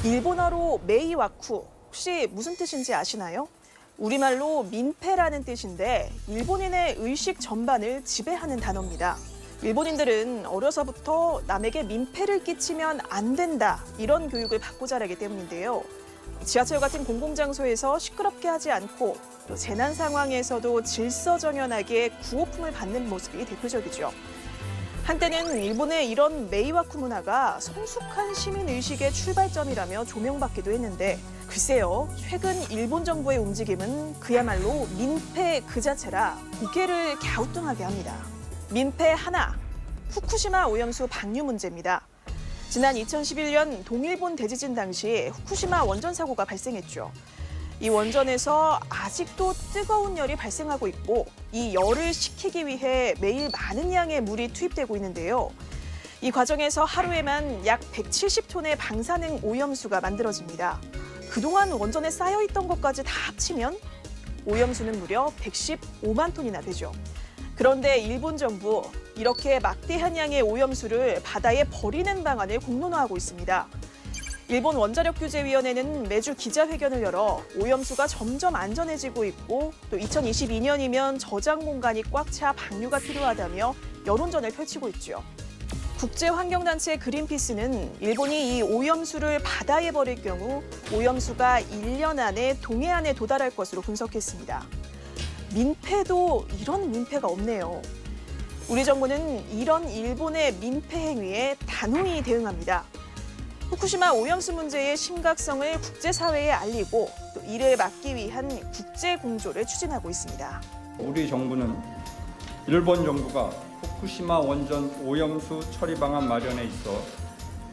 일본어로 메이와쿠, 혹시 무슨 뜻인지 아시나요? 우리말로 민폐라는 뜻인데 일본인의 의식 전반을 지배하는 단어입니다. 일본인들은 어려서부터 남에게 민폐를 끼치면 안 된다, 이런 교육을 받고 자라기 때문인데요. 지하철 같은 공공장소에서 시끄럽게 하지 않고 또 재난 상황에서도 질서정연하게 구호품을 받는 모습이 대표적이죠. 한때는 일본의 이런 메이와쿠 문화가 성숙한 시민의식의 출발점이라며 조명받기도 했는데 글쎄요, 최근 일본 정부의 움직임은 그야말로 민폐 그 자체라 고개를 갸우뚱하게 합니다. 민폐 하나, 후쿠시마 오염수 방류 문제입니다. 지난 2011년 동일본 대지진 당시 후쿠시마 원전 사고가 발생했죠. 이 원전에서 아직도 뜨거운 열이 발생하고 있고 이 열을 식히기 위해 매일 많은 양의 물이 투입되고 있는데요. 이 과정에서 하루에만 약 170톤의 방사능 오염수가 만들어집니다. 그동안 원전에 쌓여있던 것까지 다 합치면 오염수는 무려 115만 톤이나 되죠. 그런데 일본 정부, 이렇게 막대한 양의 오염수를 바다에 버리는 방안을 공론화하고 있습니다. 일본 원자력규제위원회는 매주 기자회견을 열어 오염수가 점점 안전해지고 있고 또 2022년이면 저장 공간이 꽉 차 방류가 필요하다며 여론전을 펼치고 있죠. 국제환경단체 그린피스는 일본이 이 오염수를 바다에 버릴 경우 오염수가 1년 안에 동해안에 도달할 것으로 분석했습니다. 민폐도 이런 민폐가 없네요. 우리 정부는 이런 일본의 민폐 행위에 단호히 대응합니다. 후쿠시마 오염수 문제의 심각성을 국제사회에 알리고 또 이를 막기 위한 국제공조를 추진하고 있습니다. 우리 정부는 일본 정부가 후쿠시마 원전 오염수 처리 방안 마련에 있어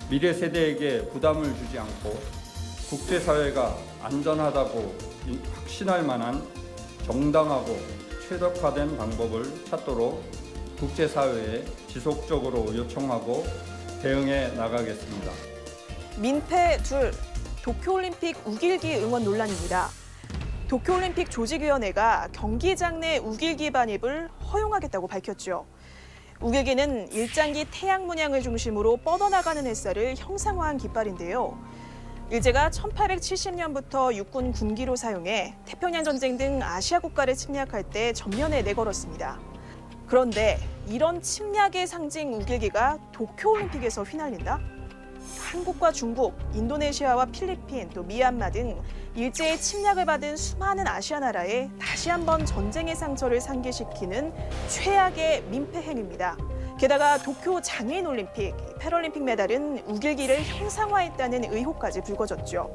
미래 세대에게 부담을 주지 않고 국제사회가 안전하다고 확신할 만한 정당하고 최적화된 방법을 찾도록 국제사회에 지속적으로 요청하고 대응해 나가겠습니다. 민폐 둘, 도쿄올림픽 우길기 응원 논란입니다. 도쿄올림픽 조직위원회가 경기장 내 우길기 반입을 허용하겠다고 밝혔죠. 우길기는 일장기 태양 문양을 중심으로 뻗어나가는 햇살을 형상화한 깃발인데요. 일제가 1870년부터 육군 군기로 사용해 태평양 전쟁 등 아시아 국가를 침략할 때 전면에 내걸었습니다. 그런데 이런 침략의 상징 우길기가 도쿄올림픽에서 휘날린다? 한국과 중국, 인도네시아와 필리핀, 또 미얀마 등 일제의 침략을 받은 수많은 아시아 나라에 다시 한번 전쟁의 상처를 상기시키는 최악의 민폐 행위입니다. 게다가 도쿄 장애인올림픽, 패럴림픽 메달은 우길기를 형상화했다는 의혹까지 불거졌죠.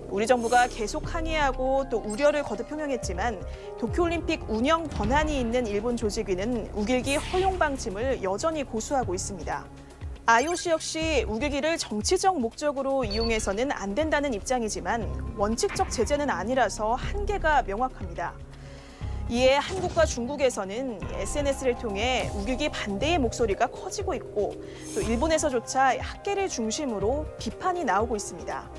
우리 정부가 계속 항의하고 또 우려를 거듭 표명했지만 도쿄올림픽 운영 권한이 있는 일본 조직위는 우길기 허용 방침을 여전히 고수하고 있습니다. IOC 역시 우길기를 정치적 목적으로 이용해서는 안 된다는 입장이지만 원칙적 제재는 아니라서 한계가 명확합니다. 이에 한국과 중국에서는 SNS를 통해 우길기 반대의 목소리가 커지고 있고 또 일본에서조차 학계를 중심으로 비판이 나오고 있습니다.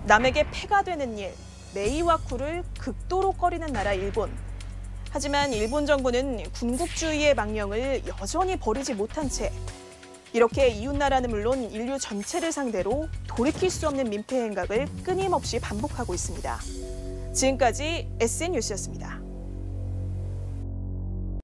남에게 폐가 되는 일, 메이와쿠를 극도로 꺼리는 나라 일본. 하지만 일본 정부는 군국주의의 망령을 여전히 버리지 못한 채 이렇게 이웃나라는 물론 인류 전체를 상대로 돌이킬 수 없는 민폐 행각을 끊임없이 반복하고 있습니다. 지금까지 SNN유스였습니다.